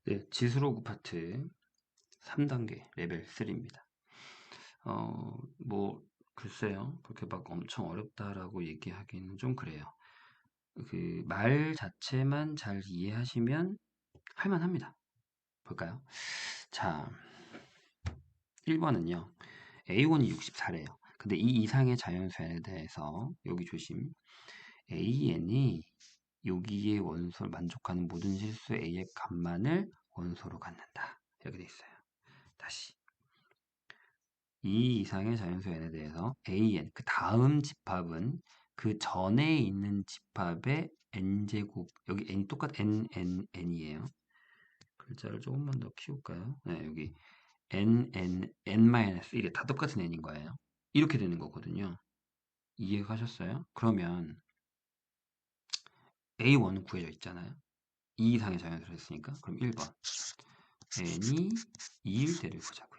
네, 지수로그 파트 3단계 레벨 3입니다. 뭐, 글쎄요. 그렇게 막 엄청 어렵다라고 얘기하기는 좀 그래요. 그 말 자체만 잘 이해하시면 할만합니다. 볼까요? 자, 1번은요. A1이 64래요. 근데 이 이상의 자연수에 대해서 여기 조심. AN이 여기에 원소를 만족하는 모든 실수 A의 값만을 원소로 갖는다. 이렇게 돼 있어요. 다시. 이 이상의 자연수 n에 대해서 an, 그 다음 집합은 그 전에 있는 집합의 n제곱, 여기 n이 똑같 n이에요. 글자를 조금만 더 키울까요? 네, 여기 n-1이 다 똑같은 n인 거예요. 이렇게 되는 거거든요. 이해가셨어요? 그러면 a1은 구해져 있잖아요. 이 이상의 자연수를 했으니까 그럼 1번 n이 2일 때를 보자고요.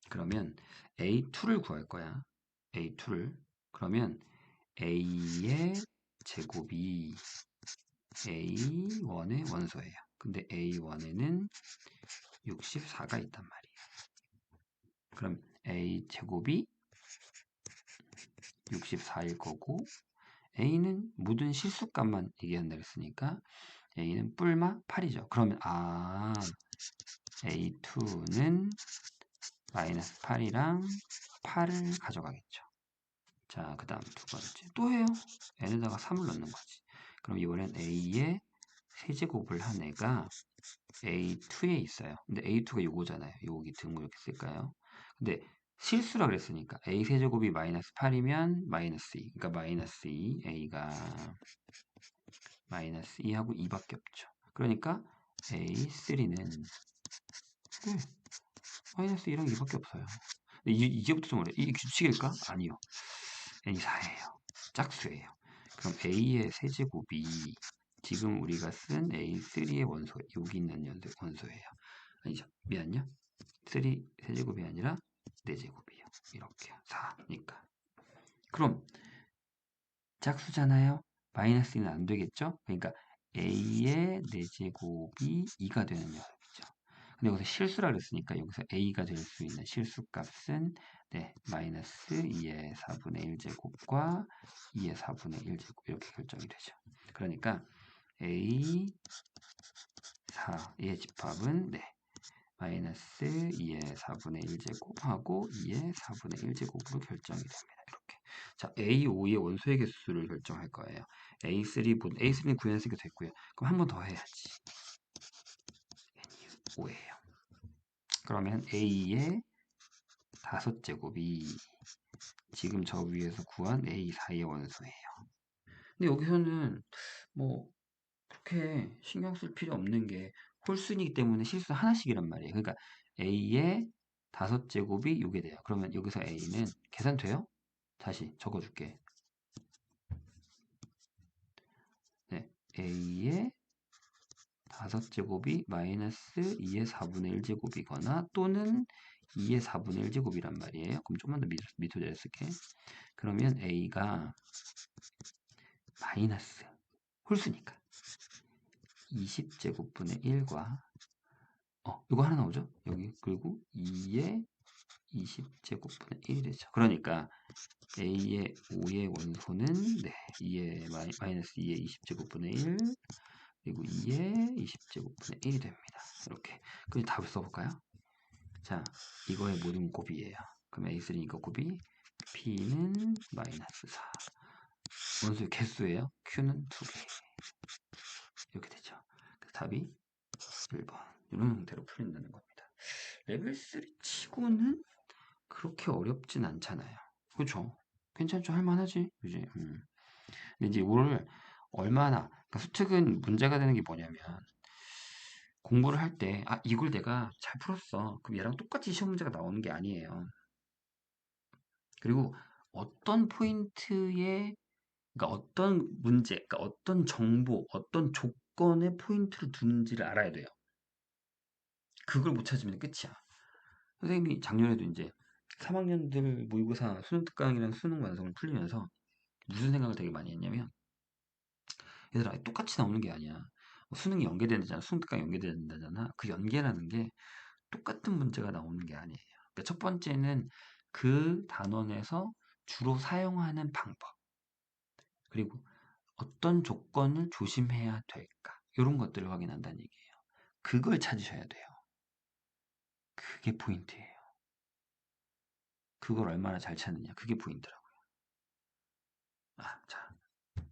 그러면 a2를 구할 거야. a2를. 그러면 a의 제곱이 a1의 원소예요. 근데 a1에는 64가 있단 말이에요. 그럼 a 제곱이 64일 거고 a는 모든 실수값만 얘기한다 그랬으니까 a는 뿔마 8이죠. 그러면 a2는 마이너스 8이랑 8을 가져가겠죠. 자, 그 다음 두 번째. 또 해요. n에다가 3을 넣는 거지. 그럼 이번엔 a의 세제곱을 한 애가 a2에 있어요. 근데 a2가 요거잖아요. 여기 등을 이렇게 쓸까요? 근데 실수라 그랬으니까 a 세제곱이 마이너스 8이면 마이너스 2. 그러니까 마이너스 2, a가 마이너스 2하고 2밖에 없죠. 그러니까 a3는 마이너스 2랑 2밖에 없어요. 이제부터 좀 어려워. 이게 규칙일까? 아니요. n이 4예요. 짝수예요. 그럼 a의 세제곱이 지금 우리가 쓴 a3의 원소, 여기 있는 원소예요. 아니죠. 미안요. 3 세제곱이 아니라 4제곱이요. 이렇게요. 4니까. 그럼 짝수잖아요. 마이너스는 안 되겠죠? 그러니까 a의 4제곱이 2가 되는 녀석이죠. 근데 여기서 실수라 그랬으니까 여기서 a가 될 수 있는 실수값은 마이너스 2의 4분의 1제곱과 2의 4분의 1제곱 이렇게 결정이 되죠. 그러니까 a 4의 집합은 마이너스 2의 4분의 1제곱하고 2의 4분의 1제곱으로 결정이 됩니다. 이렇게. 자, A5의 원소의 개수를 결정할 거예요. A3는 구현식이 됐고요. 그럼 한 번 더 해야지. N이 5예요. 그러면 A의 5제곱이 지금 저 위에서 구한 A4의 원소예요. 근데 여기서는 뭐 그렇게 신경 쓸 필요 없는 게 홀수이기 때문에 실수 하나씩이란 말이에요. 그러니까 A의 5제곱이 요게 돼요. 그러면 여기서 A는 계산돼요? 다시 적어줄게. 네, A의 5제곱이 마이너스 2의 4분의 1제곱이거나 또는 2의 4분의 1제곱이란 말이에요. 그럼 좀만 더 밑으로 내렸을게. 그러면 A가 마이너스 홀수니까 20제곱분의 1과 이거 하나 나오죠? 여기 그리고 2의 20제곱분의 1이 되죠. 그러니까 A의 5의 원소는 2의 마이너스 2의 20제곱분의 1 그리고 2의 20제곱분의 1이 됩니다. 이렇게. 그럼 답을 써볼까요? 자, 이거의 모든 곱이에요. 그럼 A3 이거 곱이 P는 마이너스 4. 원소의 개수예요. Q는 2개. 이렇게 되죠. 그 답이 1번. 이런 형태로 풀린다는 겁니다. 레벨 3 치고는 그렇게 어렵진 않잖아요. 그렇죠? 괜찮죠? 할만하지? 그지? 근데 이제 이거를 얼마나, 그러니까 수특은 문제가 되는 게 뭐냐면, 공부를 할 때, 이걸 내가 잘 풀었어. 그럼 얘랑 똑같이 시험 문제가 나오는 게 아니에요. 그리고 어떤 포인트에, 그러니까 어떤 문제, 그러니까 어떤 정보, 어떤 조건에 포인트를 두는지를 알아야 돼요. 그걸 못 찾으면 끝이야. 선생님이 작년에도 이제 3학년들 모의고사 수능 특강이랑 수능 완성을 풀리면서 무슨 생각을 되게 많이 했냐면 얘들아 똑같이 나오는 게 아니야. 수능이 연계된다잖아. 수능 특강 연계된다잖아. 그 연계라는 게 똑같은 문제가 나오는 게 아니에요. 그러니까 첫 번째는 그 단원에서 주로 사용하는 방법, 그리고 어떤 조건을 조심해야 될까? 이런 것들을 확인한다는 얘기예요. 그걸 찾으셔야 돼요. 그게 포인트예요. 그걸 얼마나 잘 찾느냐. 그게 포인트라고요. 자,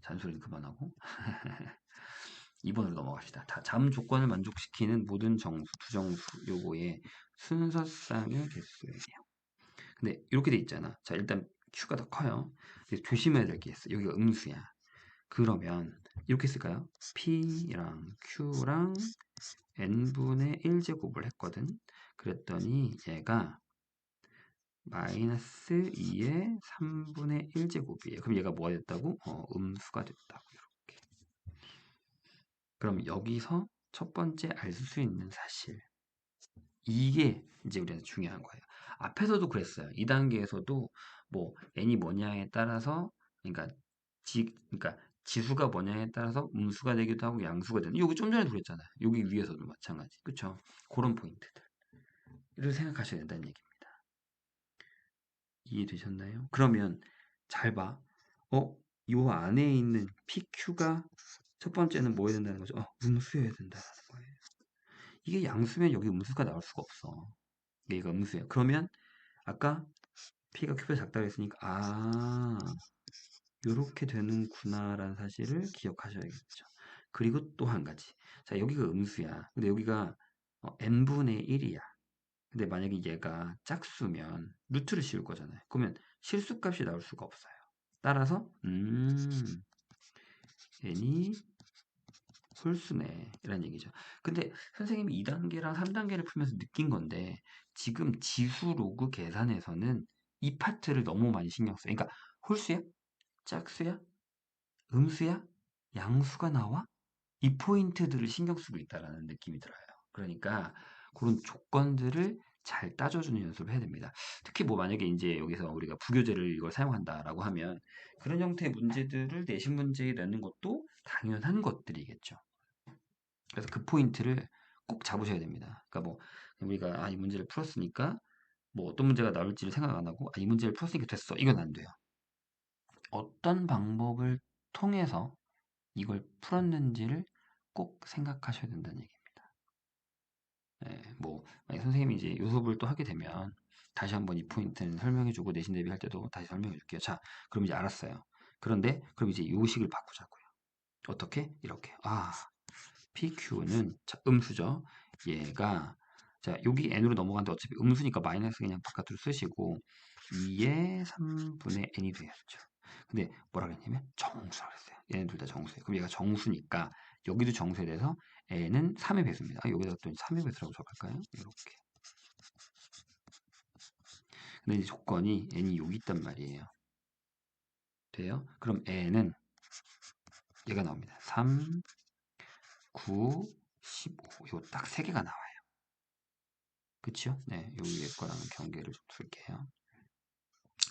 잔소리는 그만하고 2번으로 넘어갑시다. 잠 조건을 만족시키는 모든 정수, 부정수 요거의 순서쌍의 개수예요. 근데 이렇게 돼 있잖아. 자, 일단 Q가 더 커요. 조심해야 될 게 있어. 여기가 음수야. 그러면 이렇게 쓸까요? P랑 Q랑 n분의 1제곱을 했거든. 그랬더니 얘가 마이너스 2의 3분의 1제곱이에요. 그럼 얘가 뭐가 됐다고? 음수가 됐다고. 이렇게. 그럼 여기서 첫 번째 알 수 있는 사실. 이게 이제 우리한테 중요한 거예요. 앞에서도 그랬어요. 2단계에서도 뭐 n이 뭐냐에 따라서 그러니까 그러니까 지수가 뭐냐에 따라서 음수가 되기도 하고 양수가 되는. 여기 좀 전에도 그랬잖아요. 여기 위에서도 마찬가지. 그렇죠? 그런 포인트들을 생각하셔야 된다는 얘기입니다. 이해되셨나요? 그러면 잘 봐. 요 안에 있는 PQ가 첫 번째는 뭐 해야 된다는 거죠? 음수여야 된다는 거예요. 이게 양수면 여기 음수가 나올 수가 없어. 얘가 음수예요. 그러면 아까 P가 Q보다 작다고 했으니까 요렇게 되는구나라는 사실을 기억하셔야겠죠. 그리고 또 한 가지. 자, 여기가 음수야. 근데 여기가 n분의 1이야. 근데 만약에 얘가 짝수면 루트를 씌울 거잖아요. 그러면 실수값이 나올 수가 없어요. 따라서 n이 홀수네 이란 얘기죠. 근데 선생님이 2단계랑 3단계를 풀면서 느낀 건데 지금 지수 로그 계산에서는 이 파트를 너무 많이 신경 써요. 그러니까 홀수야? 짝수야? 음수야? 양수가 나와? 이 포인트들을 신경 쓰고 있다라는 느낌이 들어요. 그러니까 그런 조건들을 잘 따져주는 연습을 해야 됩니다. 특히 뭐 만약에 이제 여기서 우리가 부교재를 이걸 사용한다라고 하면 그런 형태의 문제들을 내신 문제에 내는 것도 당연한 것들이겠죠. 그래서 그 포인트를 꼭 잡으셔야 됩니다. 그러니까 뭐 우리가 이 문제를 풀었으니까 뭐 어떤 문제가 나올지를 생각 안 하고 이 문제를 풀었으니까 됐어. 이건 안 돼요. 어떤 방법을 통해서 이걸 풀었는지를 꼭 생각하셔야 된다는 얘기입니다. 뭐 만약 선생님이 이제 요섭을 또 하게 되면 다시 한번 이 포인트는 설명해주고 내신 대비할 때도 다시 설명해줄게요. 자, 그럼 이제 알았어요. 그런데 그럼 이제 요식을 바꾸자고요. 어떻게? 이렇게. PQ는 음수죠. 얘가 자 여기 n으로 넘어가는데 어차피 음수니까 마이너스 그냥 바깥으로 쓰시고 2의 3분의 n이 되었죠. 근데 뭐라 그랬냐면 정수라고 했어요. 얘네 둘 다 정수예요. 그럼 얘가 정수니까 여기도 정수에 대해서 n은 3의 배수입니다. 여기다가 또 3의 배수라고 적을까요? 이렇게. 근데 이제 조건이 n이 여기 있단 말이에요. 돼요? 그럼 n은 얘가 나옵니다. 3, 9, 15. 이거 딱 3개가 나와요. 그쵸? 네, 요 위에 거랑 경계를 좀 둘게요.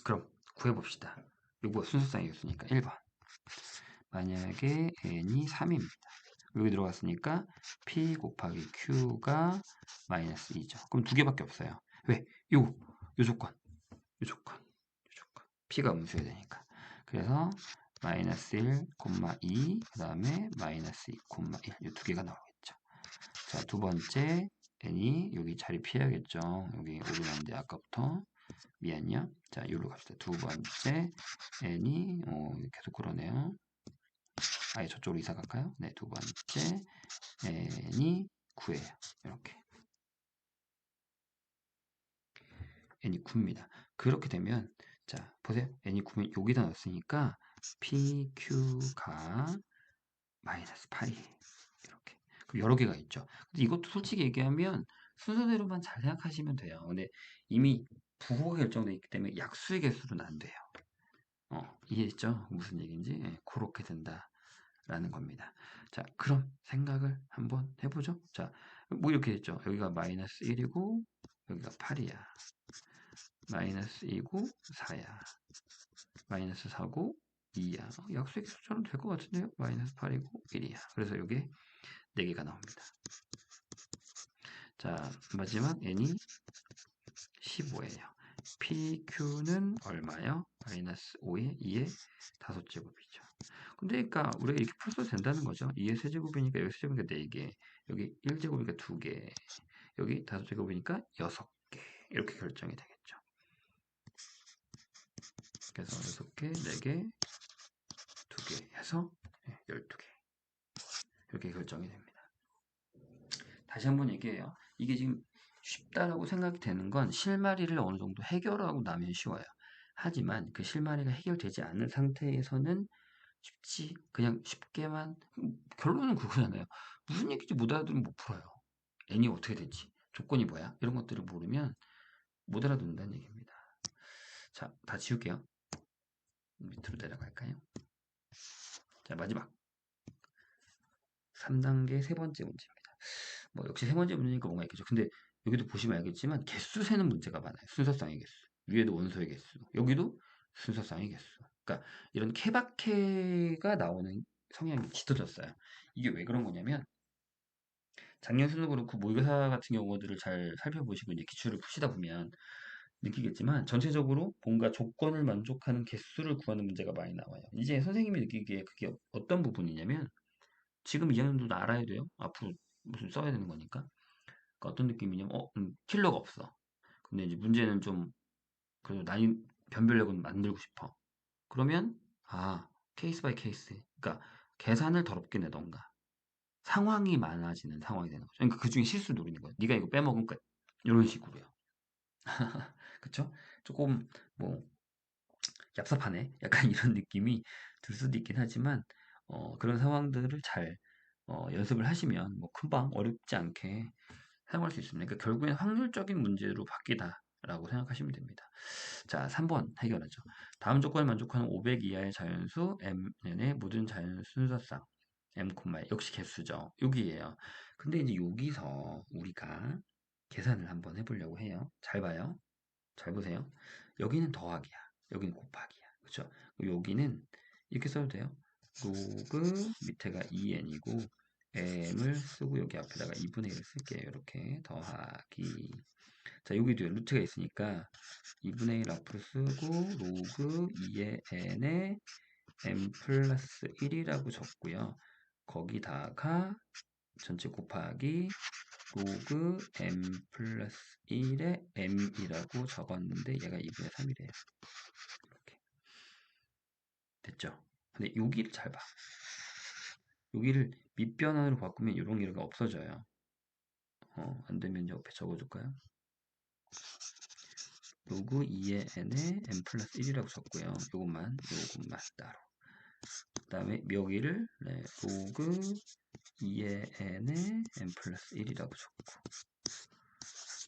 그럼 구해봅시다. 요거 순서쌍이었으니까 1번. 만약에 n이 3입니다. 여기 들어갔으니까 p 곱하기 q가 마이너스 2죠. 그럼 두 개밖에 없어요. 왜? 요 조건. 요 조건. p가 음수여야 되니까. 그래서 마이너스 1, 2, 그 다음에 마이너스 2, 1. 이 두 개가 나오겠죠. 자, 두 번째 n이 여기 자리 피해야겠죠. 여기 오류났는데 아까부터. 미안요. 자, 여기로 갑시다. 두 번째 n이 계속 그러네요. 아예 저쪽으로 이사 갈까요? 네, 두 번째 n이 9예요. 이렇게 n이 9입니다. 그렇게 되면 자, 보세요. n이 9면 여기다 넣었으니까 pq가 마이너스 8이에요. 이렇게. 그럼 여러 개가 있죠. 근데 이것도 솔직히 얘기하면 순서대로만 잘 생각하시면 돼요. 근데 이미 부호가 결정되어 있기 때문에 약수의 개수는 안 돼요. 이해했죠? 무슨 얘기인지? 그렇게 된다라는 겁니다. 자, 그럼 생각을 한번 해보죠. 자, 뭐 이렇게 했죠. 여기가 마이너스 1이고 여기가 8이야. 마이너스 2고 4야. 마이너스 4고 2야. 약수의 개수처럼 될 것 같은데요? 마이너스 8이고 1이야. 그래서 여기 4개가 나옵니다. 자, 마지막 n이 15예요. PQ는 얼마요? 마이너스 5에 2의 5제곱이죠. 근데 그러니까 우리가 이렇게 풀어도 된다는 거죠. 2의 세제곱이니까 여기 세제곱이니까 4개, 여기 1제곱이니까 2개, 여기 5제곱이니까 6개 이렇게 결정이 되겠죠. 그래서 6개, 4개, 2개 해서 12개 이렇게 결정이 됩니다. 다시 한번 얘기해요. 이게 지금 쉽다라고 생각이 되는 건 실마리를 어느 정도 해결하고 나면 쉬워요. 하지만 그 실마리가 해결되지 않은 상태에서는 쉽지 그냥 쉽게만 결론은 그거잖아요. 무슨 얘기인지 못 알아들으면 못 풀어요. n이 어떻게 될지 조건이 뭐야 이런 것들을 모르면 못 알아듣는다는 얘기입니다. 자, 다 지울게요. 밑으로 내려갈까요? 자, 마지막 3단계 세 번째 문제입니다. 뭐 역시 세 번째 문제니까 뭔가 있겠죠. 근데 여기도 보시면 알겠지만 개수 세는 문제가 많아요. 순서쌍의 개수. 위에도 원소의 개수. 여기도 순서쌍의 개수. 그러니까 이런 케바케가 나오는 성향이 짙어졌어요. 이게 왜 그런 거냐면 작년 수능 그렇고 모의고사 같은 경우들을 잘 살펴보시고 이제 기출을 푸시다 보면 느끼겠지만 전체적으로 뭔가 조건을 만족하는 개수를 구하는 문제가 많이 나와요. 이제 선생님이 느끼기에 그게 어떤 부분이냐면 지금 2학년들도 알아야 돼요. 앞으로 무슨 써야 되는 거니까. 그러니까 어떤 느낌이냐면 킬러가 없어. 근데 이제 문제는 좀 그래도 난이 변별력은 만들고 싶어. 그러면 케이스 바이 케이스. 그러니까 계산을 더럽게 내던가 상황이 많아지는 상황이 되는 거죠. 그러니까 그중에 실수를 노리는 거예요. 네가 이거 빼먹은 끝. 이런 식으로요. 그쵸? 조금 뭐 얍삽하네. 약간 이런 느낌이 들 수도 있긴 하지만 그런 상황들을 잘 연습을 하시면 뭐 금방 어렵지 않게 사용할 수 있습니다. 그러니까 결국엔 확률적인 문제로 바뀌다라고 생각하시면 됩니다. 자, 3번 해결하죠. 다음 조건을 만족하는 500 이하의 자연수 mn의 모든 자연수 순서쌍 m, 역시 개수죠. 여기에요. 근데 이제 여기서 우리가 계산을 한번 해보려고 해요. 잘 봐요. 잘 보세요. 여기는 더하기야. 여기는 곱하기야. 그렇죠? 여기는 이렇게 써도 돼요. 로그 밑에가 2n이고 m을 쓰고 여기 앞에다가 2분의 1을 쓸게요. 이렇게 더하기. 자, 여기도 루트가 있으니까 2분의 1 앞으로 쓰고 로그 2의 n에 m 플러스 1이라고 적고요. 거기다가 전체 곱하기 로그 m 플러스 1에 m이라고 적었는데 얘가 2분의 3이래요. 이렇게 됐죠? 근데 여기를 잘 봐. 여기를 밑변환으로 바꾸면 이런 게가 없어져요. 안 되면 옆에 적어줄까요? 로그 2의 n에 m 플러스 1이라고 적고요. 요것만 따로. 그 다음에 여기를 로그 2의 n에 m 플러스 1이라고 적고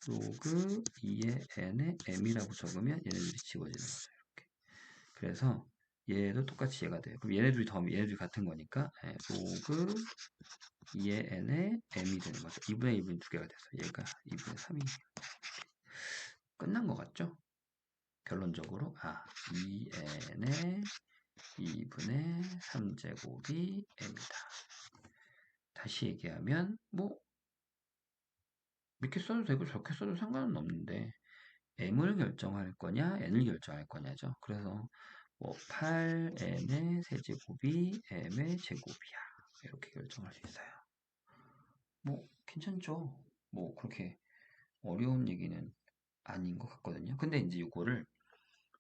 로그 2의 n에 m이라고 적으면 얘네들이 지워지는 거죠. 이렇게. 그래서 얘도 똑같이 얘가 돼요. 그럼 얘네들이 더하면 얘네들이 같은 거니까 로그 2의 n에 m이 되는 거죠. 2분의 2분이 두 개가 돼서 얘가 2분의 3이 끝난 것 같죠? 결론적으로 2n의 2분의 3제곱이 m이다. 다시 얘기하면 뭐 이렇게 써도 되고 저렇게 써도 상관은 없는데 m을 결정할 거냐 n을 결정할 거냐죠. 그래서 뭐 8n의 세제곱이 m의 제곱이야. 이렇게 결정할 수 있어요. 뭐 괜찮죠. 뭐 그렇게 어려운 얘기는 아닌 것 같거든요. 근데 이제 이거를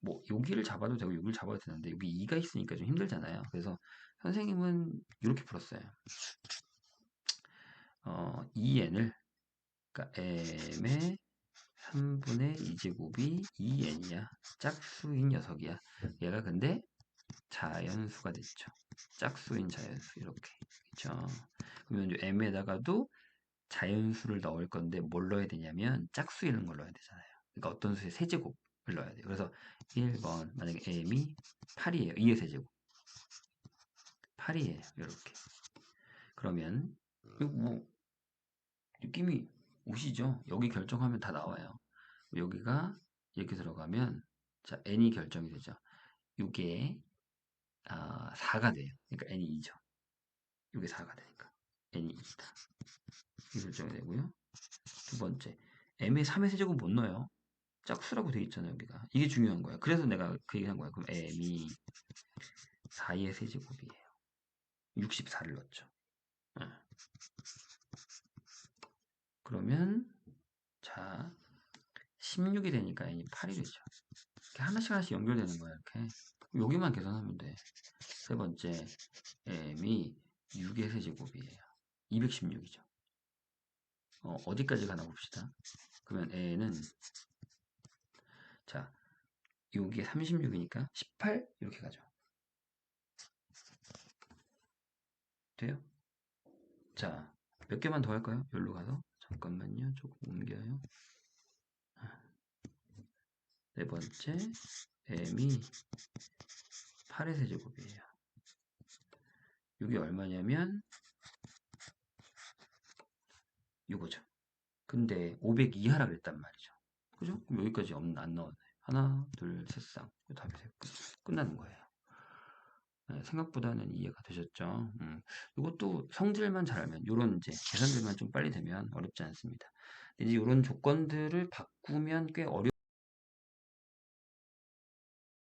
뭐 여기를 잡아도 되고 여기를 잡아도 되는데 여기 2가 있으니까 좀 힘들잖아요. 그래서 선생님은 이렇게 풀었어요. 2n을 그러니까 m의 3분의 2제곱이 2n이야. 짝수인 녀석이야. 얘가 근데 자연수가 됐죠. 짝수인 자연수 이렇게. 그렇죠. 그러면 m에다가도 자연수를 넣을 건데 뭘 넣어야 되냐면 짝수 이런 걸 넣어야 되잖아요. 그러니까 어떤 수의 세제곱을 넣어야 돼요. 그래서 1번 만약에 m이 8이에요. 2의 세제곱. 8이에요. 이렇게. 그러면 이거 뭐 느낌이 오시죠? 여기 결정하면 다 나와요. 여기가 이렇게 들어가면 자 n이 결정이 되죠. 이게 4가 돼요. 그러니까 n이 2죠. 이게 4가 되니까. n이 2다. 이게 결정이 되고요. 두 번째, m의 3의 세제곱 못 넣어요. 짝수라고 돼 있잖아요, 여기가. 이게 중요한 거야. 그래서 내가 그 얘기 한 거야. 그럼 m이 4의 세제곱이에요. 64를 넣었죠. 그러면 자 16이 되니까 n이 8이 되죠. 이렇게 하나씩 연결되는 거야. 이렇게 여기만 계산하면 돼. 세 번째 m이 6의 세제곱이에요. 216이죠. 어디까지 가나 봅시다. 그러면 n은 자 여기에 36이니까 18 이렇게 가죠. 돼요? 자, 몇 개만 더 할까요? 여기로 가서 잠깐만요. 조금 옮겨요. 네 번째 m이 8의 세제곱이에요. 이게 얼마냐면 이거죠. 근데 500 이하라 그랬단 말이죠. 그죠? 그럼 여기까지 안 넣었네. 하나, 둘, 셋, 쌍. 답이 끝나는 거예요. 네, 생각보다는 이해가 되셨죠? 이것도 성질만 잘 알면, 요런 이제 계산들만 좀 빨리 되면 어렵지 않습니다. 이제 이런 조건들을 바꾸면 꽤 어려워.